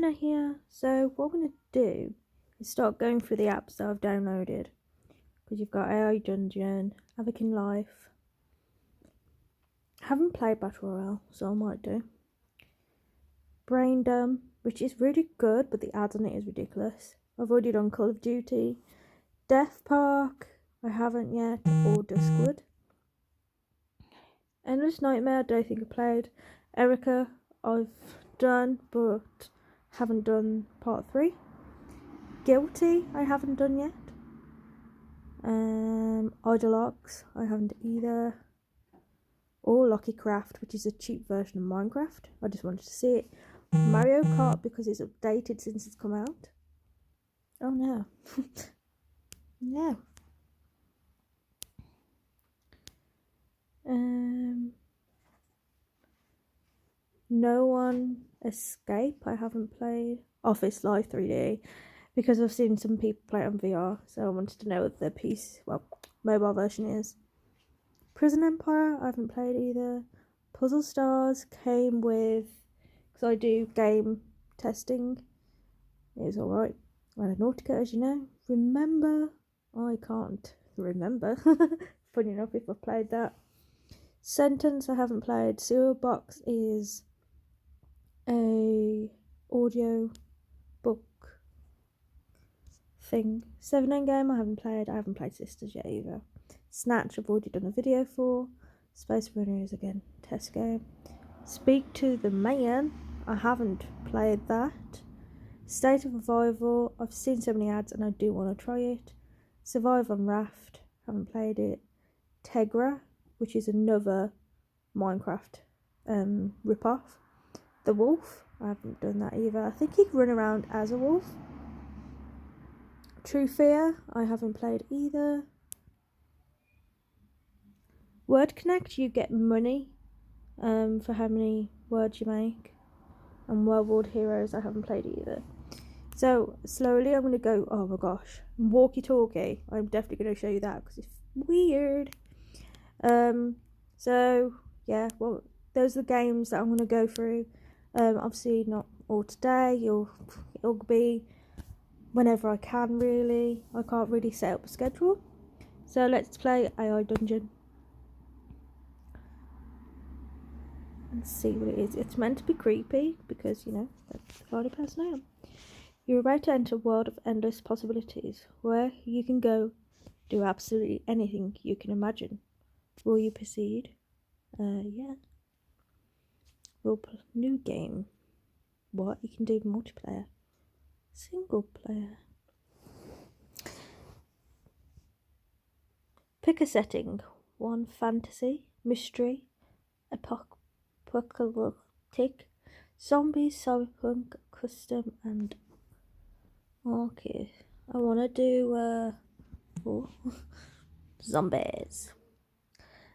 Here. So what I'm going to do is start going through the apps that I've downloaded, because you've got AI Dungeon, Havoc in Life. I haven't played Battle Royale, so I might do. Braindom, which is really good, but the ads on it is ridiculous. I've already done Call of Duty. Death Park, I haven't yet, or Duskwood. Endless Nightmare, I don't think I played. Erica, I've done, but haven't done part 3. Guilty, I haven't done yet. Idolox, I haven't either. Or Lucky Craft, which is a cheap version of Minecraft. I just wanted to see it. Mario Kart, because it's updated since it's come out. Oh no. No. No One Escape, I haven't played. Office Life 3D, because I've seen some people play it on VR, so I wanted to know what the mobile version is. Prison Empire, I haven't played either. Puzzle Stars came with, because I do game testing, it was alright. Nautica, as you know. Remember, I can't remember. Funny enough, if I've played that. Sentence, I haven't played. Cereal Box is a audio book thing. 7 Endgame, I haven't played. I haven't played Sisters yet either. Snatch, I've already done a video for. Space Runners, again, test game. Speak to the Man, I haven't played that. State of Revival, I've seen so many ads and I do want to try it. Survive on Raft, haven't played it. Tegra, which is another Minecraft rip-off. The Wolf, I haven't done that either. I think you can run around as a wolf. True Fear, I haven't played either. Word Connect, you get money for how many words you make. And World Heroes, I haven't played either. So slowly I'm going to go, oh my gosh, Walkie Talkie, I'm definitely going to show you that because it's weird. So yeah, well, those are the games that I'm going to go through. Obviously not all today, it'll be whenever I can really. I can't really set up a schedule. So let's play AI Dungeon. And see what it is. It's meant to be creepy because, you know, that's the kind of person I am. You're about to enter a world of endless possibilities where you can go do absolutely anything you can imagine. Will you proceed? Yeah. New game. What? You can do multiplayer. Single player. Pick a setting. 1 fantasy, mystery, apocalyptic, zombies, cyberpunk, custom, and okay. I want to do zombies.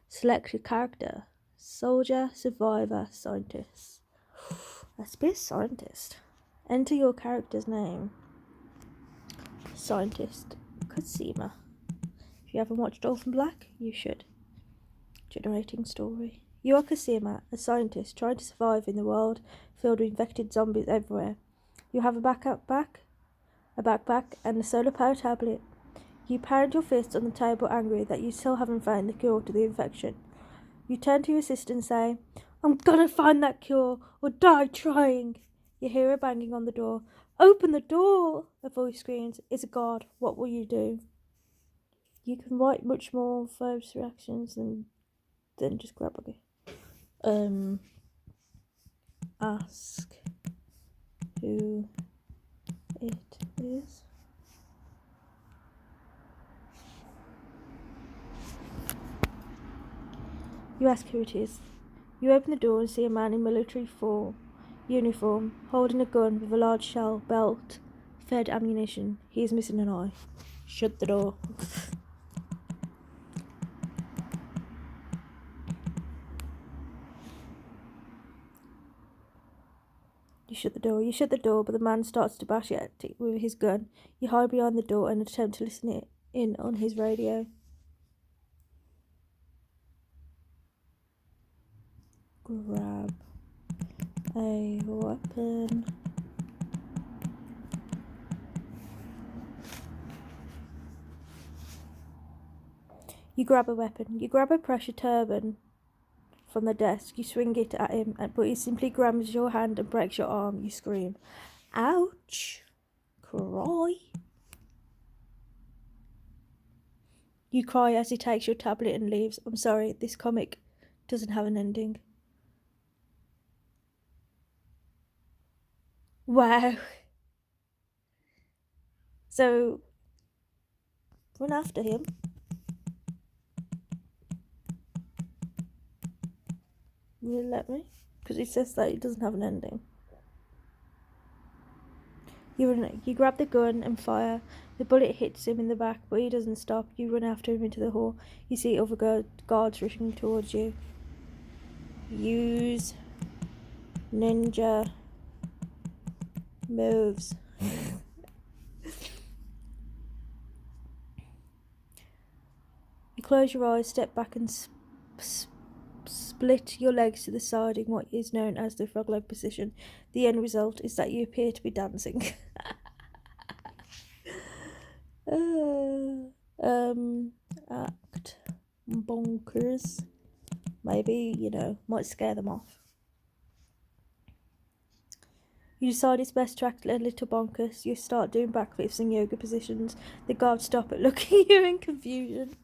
Select your character. Soldier, survivor, scientist. Let's be a scientist. Enter your character's name. Scientist Cosima. If you haven't watched Orphan Black, you should. Generating story. You are Cosima, a scientist trying to survive in the world filled with infected zombies everywhere. You have a backpack, and a solar power tablet. You pound your fist on the table angry that you still haven't found the cure to the infection. You turn to your assistant and say, I'm gonna find that cure or die trying. You hear a banging on the door. Open the door! A voice screams, it's a guard. What will you do? You can write much more first reactions than just grab a ask who it is. You ask who it is. You open the door and see a man in military uniform, holding a gun with a large shell belt, fed ammunition. He is missing an eye. Shut the door. You shut the door, but the man starts to bash at it with his gun. You hide behind the door and attempt to listen in on his radio. Grab a weapon You grab a weapon. You grab a pressure turban from the desk. You swing it at him, but he simply grabs your hand and breaks your arm. You scream. Ouch. Cry. You cry as he takes your tablet and leaves. I'm sorry, this comic doesn't have an ending. Wow. So, run after him. Will you let me? Because it says that it doesn't have an ending. You grab the gun and fire. The bullet hits him in the back, but he doesn't stop. You run after him into the hall. You see other guards rushing towards you. Use ninja moves. You close your eyes, step back and split your legs to the side in what is known as the frog leg position. The end result is that you appear to be dancing. Act bonkers. Maybe, might scare them off. You decide it's best to act a little bonkers. You start doing backflips and yoga positions. The guards stop at looking at you in confusion.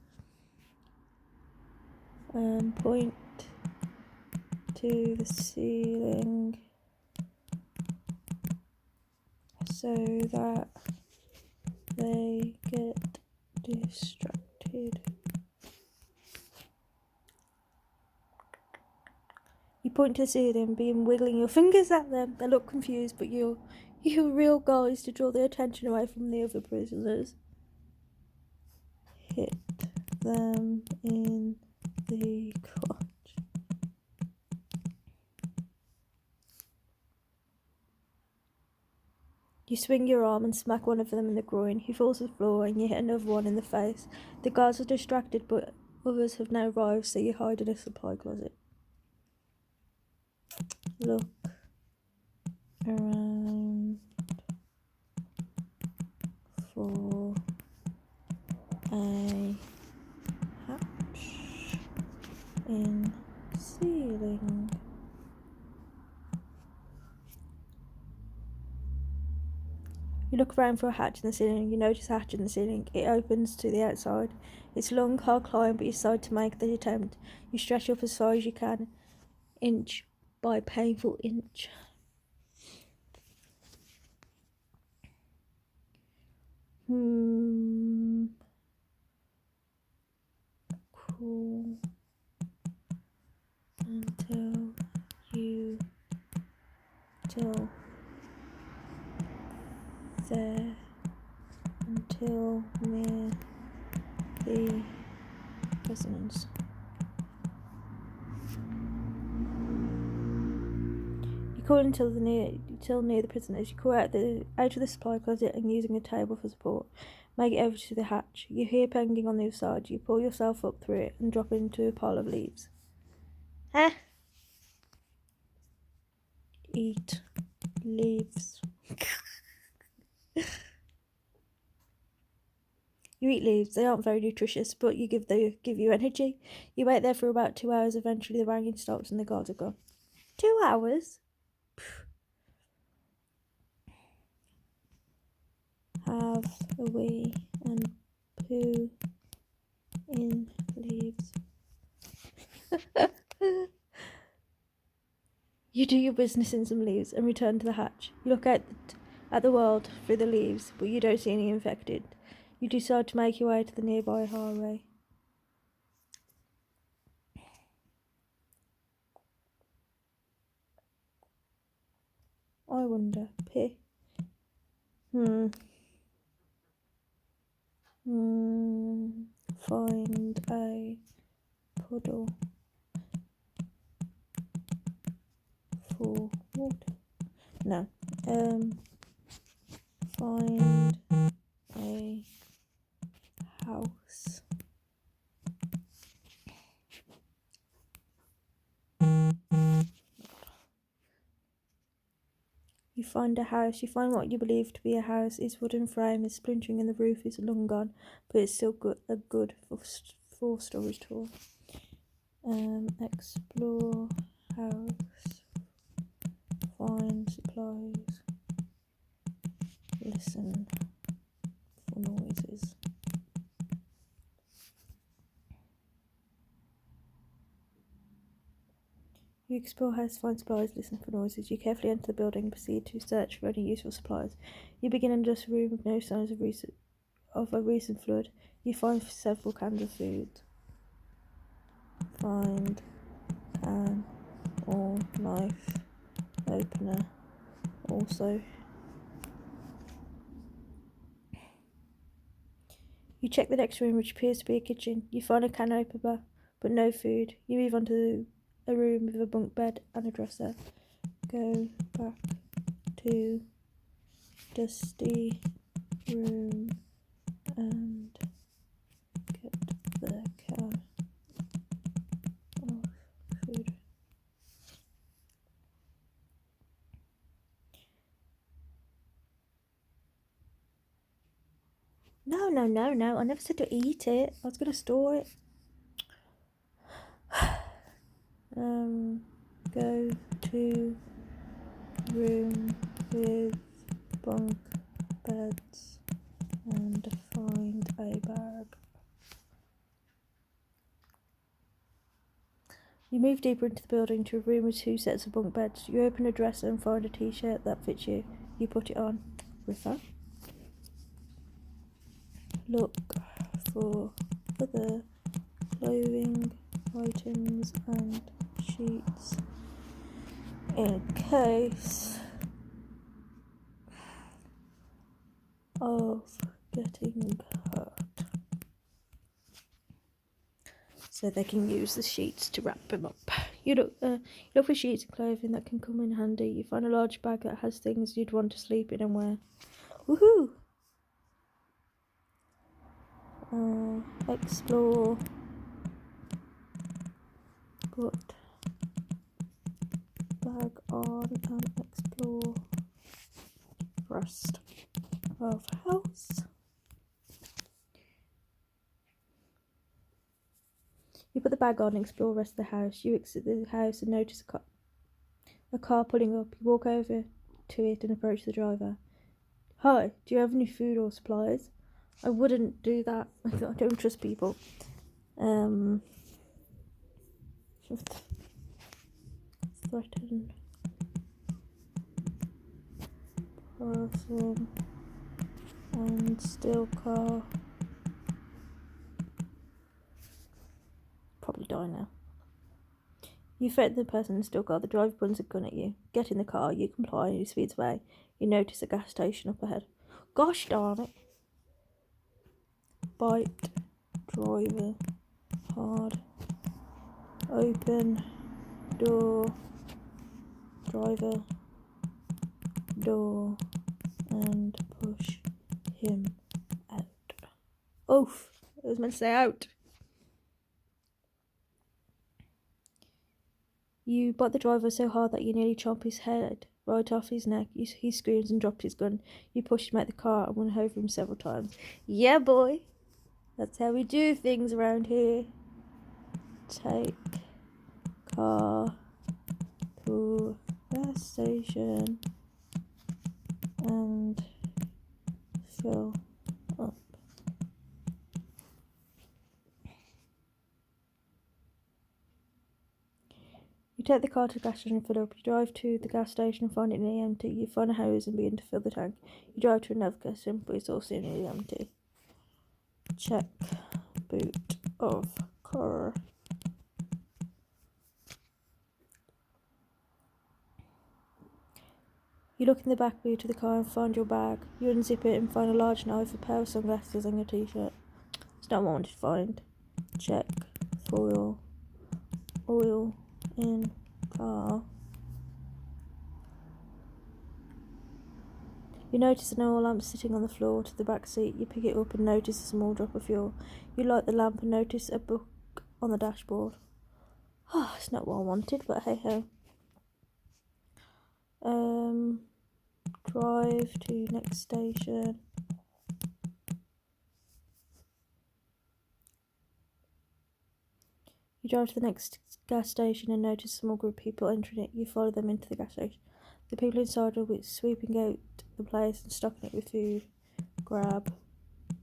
Point to the ceiling so that they get distracted. You point to the ceiling, wiggling your fingers at them. They look confused, but your real goal is to draw their attention away from the other prisoners. Hit them in the crotch. You swing your arm and smack one of them in the groin. He falls to the floor and you hit another one in the face. The guards are distracted, but others have now arrived, so you hide in a supply closet. Look around for a hatch in ceiling. You look around for a hatch in the ceiling. You notice a hatch in the ceiling. It opens to the outside. It's a long, hard climb, but you decide to make the attempt. You stretch up as far as you can, inch by painful inch. Crawl until near the prisoners. You crawl until near the prisoners. You crawl out of the supply closet and using a table for support, make it over to the hatch. You hear banging on the other side. You pull yourself up through it and drop into a pile of leaves. Eat leaves. You eat leaves. They aren't very nutritious, but they give you energy. You wait there for about 2 hours. Eventually the banging stops and the guards are gone. 2 hours? Have a wee and poo in leaves. You do your business in some leaves and return to the hatch. You look out at the world through the leaves, but you don't see any infected. You decide to make your way to the nearby highway. I wonder. Find a puddle for water. No. Find a house. You find a house. You find what you believe to be a house. Its wooden frame is splintering and the roof is long gone, but it's still good 4 storage tour. Explore house. Find supplies. Listen for noises. You explore house, find supplies, listen for noises. You carefully enter the building and proceed to search for any useful supplies. You begin in just a room with no signs of a recent flood. You find several cans of food. Find can or knife opener. Also, you check the next room, which appears to be a kitchen. You find a can opener, but no food. You move on to a room with a bunk bed and a dresser. Go back to dusty room and get the can of food. No. I never said to eat it. I was going to store it. Go to room with bunk beds and find a bag. You move deeper into the building to a room with 2 sets of bunk beds. You open a dresser and find a t-shirt that fits you. You put it on. Riffer. Look for other clothing items and sheets in case of getting hurt. So they can use the sheets to wrap them up. You look for sheets and clothing that can come in handy. You find a large bag that has things you'd want to sleep in and wear. Woohoo! Explore. Put bag on and explore rest of house. You put the bag on and explore the rest of the house. You exit the house and notice a car pulling up. You walk over to it and approach the driver. Hi, do you have any food or supplies? I wouldn't do that. I don't trust people. Threaten person and steal car. Probably die now. You threaten the person and steal car. The driver points a gun at you. Get in the car. You comply and he speeds away. You notice a gas station up ahead. Gosh darn it. Bite. Driver. Hard. Open. Door. Driver. Door. And push him out. Oof. I was meant to say out. You bite the driver so hard that you nearly chop his head right off his neck. He screams and drops his gun. You push him out the car and went over him several times. Yeah, boy. That's how we do things around here. Take car to gas station and fill up. You take the car to the gas station and fill up. You drive to the gas station and find it nearly empty. You find a hose and begin to fill the tank. You drive to another gas station, but it's also nearly empty. Check boot of car. You look in the back boot of the car and find your bag. You unzip it and find a large knife, a pair of sunglasses and a t-shirt. It's not what I wanted to find. Check for oil in car. You notice an oil lamp sitting on the floor to the back seat. You pick it up and notice a small drop of fuel. You light the lamp and notice a book on the dashboard. Oh, it's not what I wanted, but hey ho. Drive to next station. You drive to the next gas station and notice a small group of people entering it. You follow them into the gas station. The people inside are sweeping out the place and stocking it with food. Grab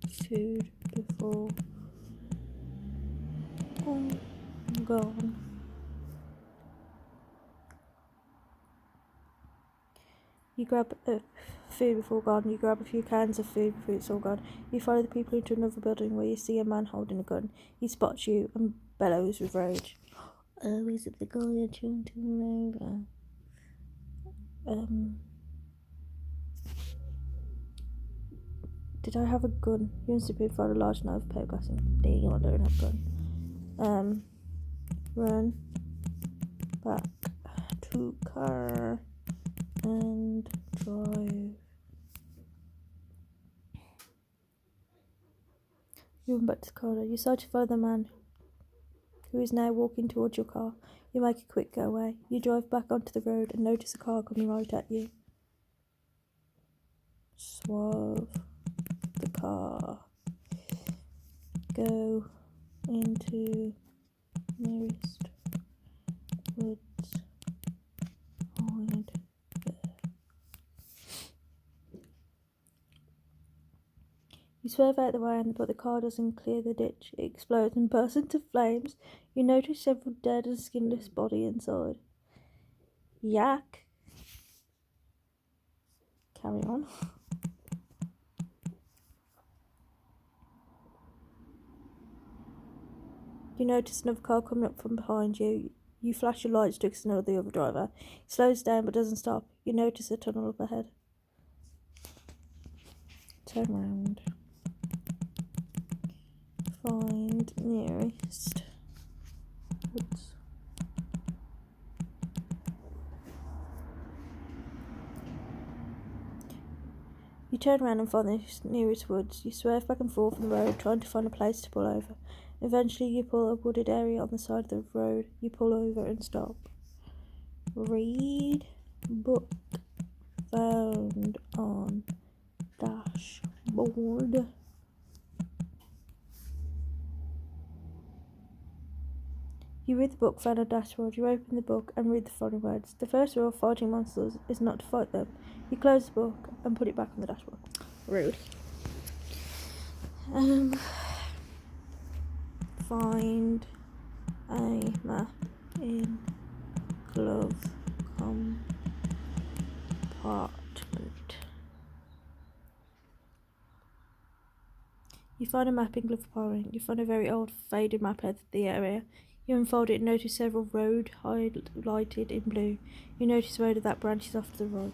food before gone. You grab food before gone. You grab a few cans of food before it's all gone. You follow the people into another building where you see a man holding a gun. He spots you and bellows with rage. Oh, is it the guy you're trying to run over? Did I have a gun? You instantly fired a large knife, paper glassing. Dang, I don't have a gun. Run back to car and drive. You run back to the car. You start to follow the man who is now walking towards your car. You make a quick getaway. You drive back onto the road and notice a car coming right at you. Swerve the car. Go into nearest woods. Hide there. You swerve out the way, but the car doesn't clear the ditch. It explodes and bursts into flames. You notice several dead and skinless bodies inside. Yak. Carry on. You notice another car coming up from behind you. You flash your lights to signal the other driver. He slows down but doesn't stop. You notice a tunnel up ahead. Turn round. Find nearest woods. You turn around and find the nearest woods. You swerve back and forth on the road, trying to find a place to pull over. Eventually, you pull a wooded area on the side of the road. You pull over and stop. Read book found on dashboard. You read the book found on dashboard. You open the book and read the following words. The first rule of fighting monsters is not to fight them. You close the book and put it back on the dashboard. Rude. Find a map in glove compartment. You find a map in glove compartment. You find a very old, faded map of the area. You unfold it and notice several roads highlighted in blue. You notice a road that branches off to the right.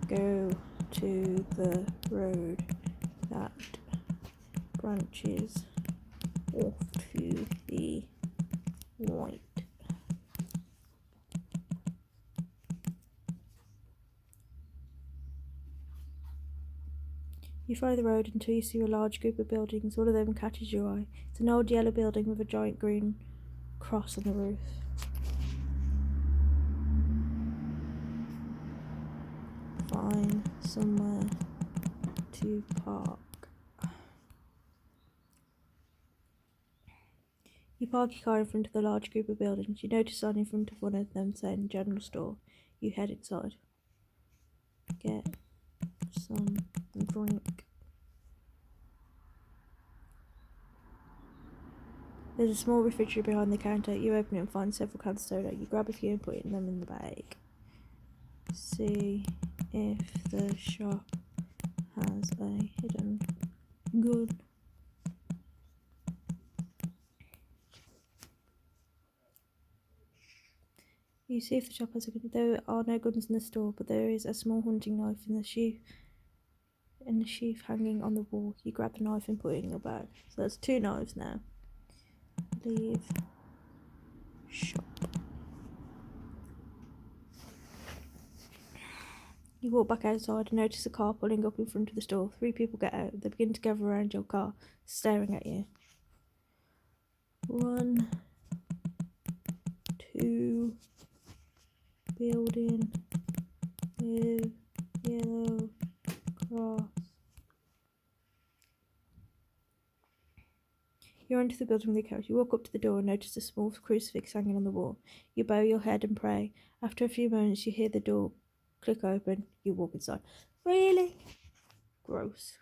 Go to the road that branches off to the right. You follow the road until you see a large group of buildings. One of them catches your eye. It's an old yellow building with a giant green cross on the roof. Find somewhere to park. You park your car in front of the large group of buildings. You notice a sign in front of one of them saying general store. You head inside. Get some drink. There's a small refrigerator behind the counter. You open it and find several cans of soda. You grab a few and put them in the bag. See if the shop has a hidden gun. You see if the shop has a gun. There are no guns in the store, but there is a small hunting knife in the sheath hanging on the wall. You grab the knife and put it in your bag. So that's 2 knives now. Leave shop. You walk back outside and notice a car pulling up in front of the store. 3 people get out. They begin to gather around your car, staring at you. 1, 2, building with yellow cross. You enter the building with the carriage. You walk up to the door and notice a small crucifix hanging on the wall. You bow your head and pray. After a few moments, you hear the door click open. You walk inside. Really? Gross.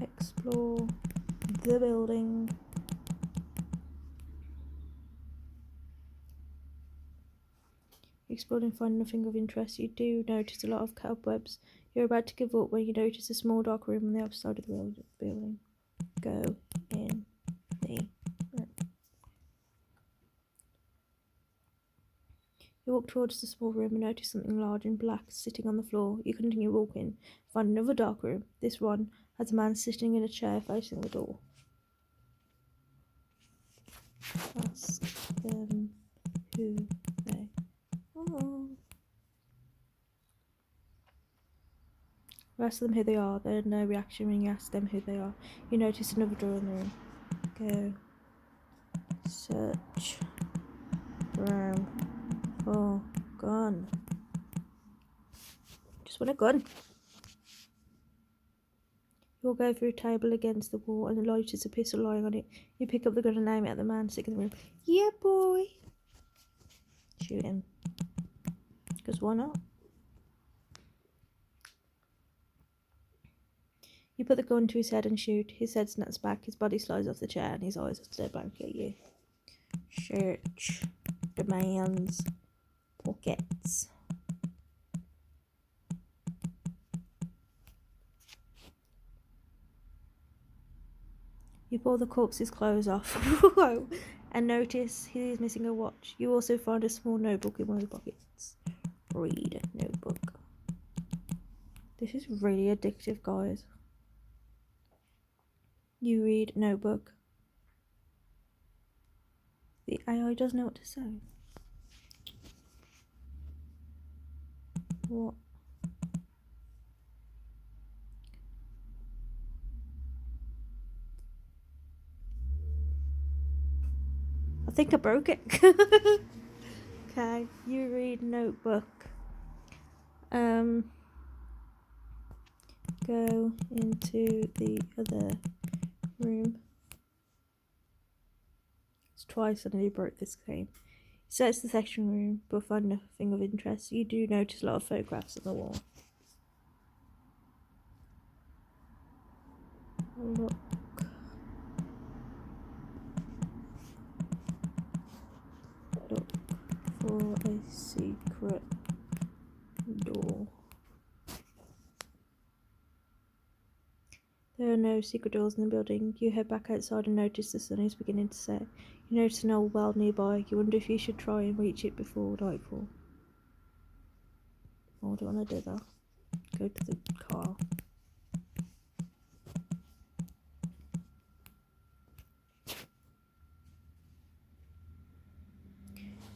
Explore the building. Exploring, find nothing of interest. You do notice a lot of cobwebs. You're about to give up when you notice a small dark room on the outside of the building. Go in the room. You walk towards the small room and notice something large and black sitting on the floor. You continue walking, find another dark room. This one has a man sitting in a chair facing the door. Ask them who they are. You ask them who they are. There's no reaction when you ask them who they are. You notice another door in the room. Go. Search room for gun. Just want a gun. You'll go through a table against the wall and notice a pistol lying on it. You pick up the gun and aim it at the man sitting in the room. Yeah, boy. Shoot him. Because why not? You put the gun to his head and shoot. His head snaps back, his body slides off the chair, and his eyes stare blankly at you. Search the man's pockets. You pull the corpse's clothes off and notice he is missing a watch. You also find a small notebook in one of the pockets. Read notebook. This is really addictive, guys. You read notebook. The AI doesn't know what to say. What? I think I broke it. Okay, you read notebook. Go into the other room. It's twice I nearly broke this game. Search the section room, but find nothing of interest. You do notice a lot of photographs on the wall. Look. Look for a secret door. There are no secret doors in the building. You head back outside and notice the sun is beginning to set. You notice an old well nearby. You wonder if you should try and reach it before nightfall. Oh, I don't want to do that. Go to the car.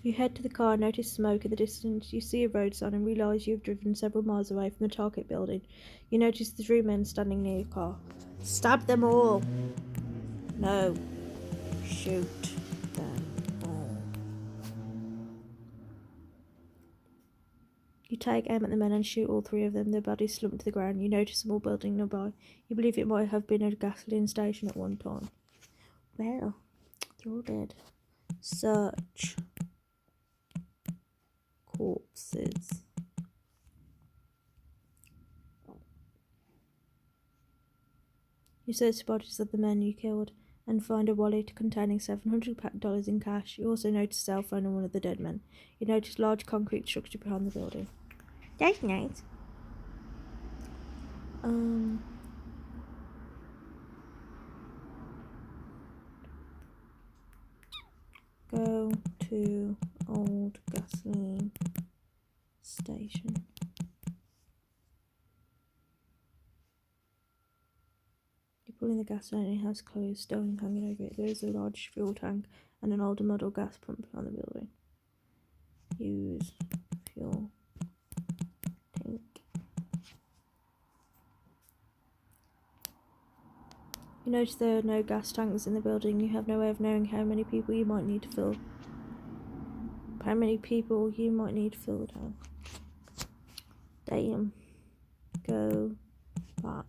You head to the car and notice smoke in the distance. You see a road sign and realise you have driven several miles away from the target building. You notice the 3 men standing near your car. Stab them all! No. Shoot them all. You take aim at the men and shoot all 3 of them. Their bodies slump to the ground. You notice a small building nearby. You believe it might have been a gasoline station at one time. Well, they're all dead. Search corpses. You search the bodies of the men you killed and find a wallet containing $700 in cash. You also notice a cell phone on one of the dead men. You notice a large concrete structure behind the building. That's nice. Go to old gasoline station. You pull in the gas line and it has closed, stone hanging over it. There is a large fuel tank and an older model gas pump on the building. Use fuel tank. You notice there are no gas tanks in the building. You have no way of knowing how many people you might need to fill the tank. Damn. Go back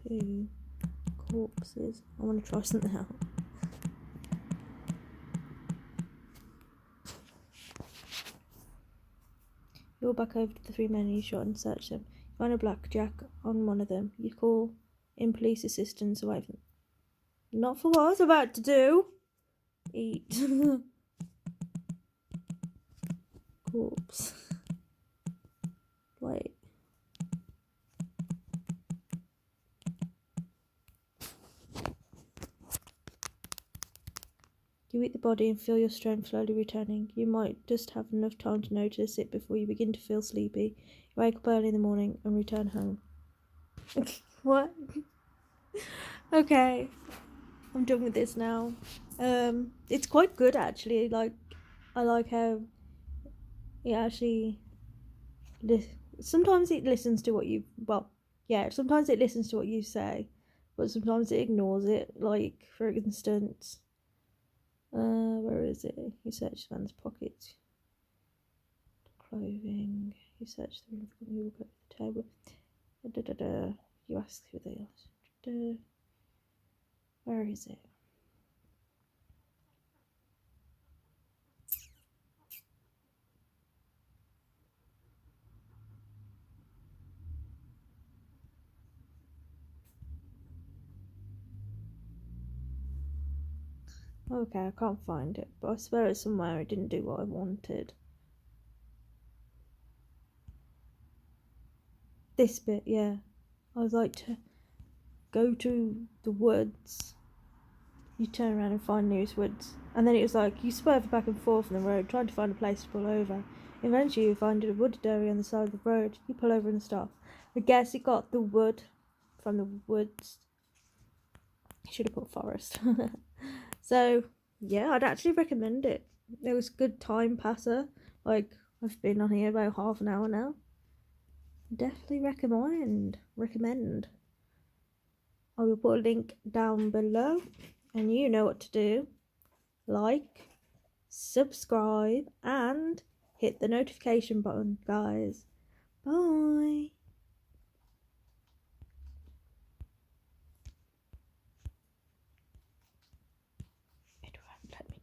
2 corpses. I want to try something out. You walk back over to the 3 men you shot and search them. You find a blackjack on one of them. You call in police assistance away from them. Not for what I was about to do. Eat. Corpse. Wait. You eat the body and feel your strength slowly returning. You might just have enough time to notice it before you begin to feel sleepy. You wake up early in the morning and return home. What? Okay. I'm done with this now. It's quite good actually. I like how it actually sometimes it listens to what you sometimes it listens to what you say, but sometimes it ignores it. Like, for instance, where is it? You search the man's pockets, clothing. You search the room for you go to the table. You ask who they are. Where is it? Okay, I can't find it, but I swear it's somewhere it didn't do what I wanted. This bit, yeah. I would like to go to the woods. You turn around and find nearest woods. And then it was like, you swerve back and forth on the road, trying to find a place to pull over. Eventually you find a wooded area on the side of the road. You pull over and stop. I guess it got the wood from the woods. Should have put forest. So, yeah, I'd actually recommend it. It was a good time passer. Like, I've been on here about half an hour now. Definitely recommend. I will put a link down below, and you know what to do. Like, subscribe, and hit the notification button, guys. Bye.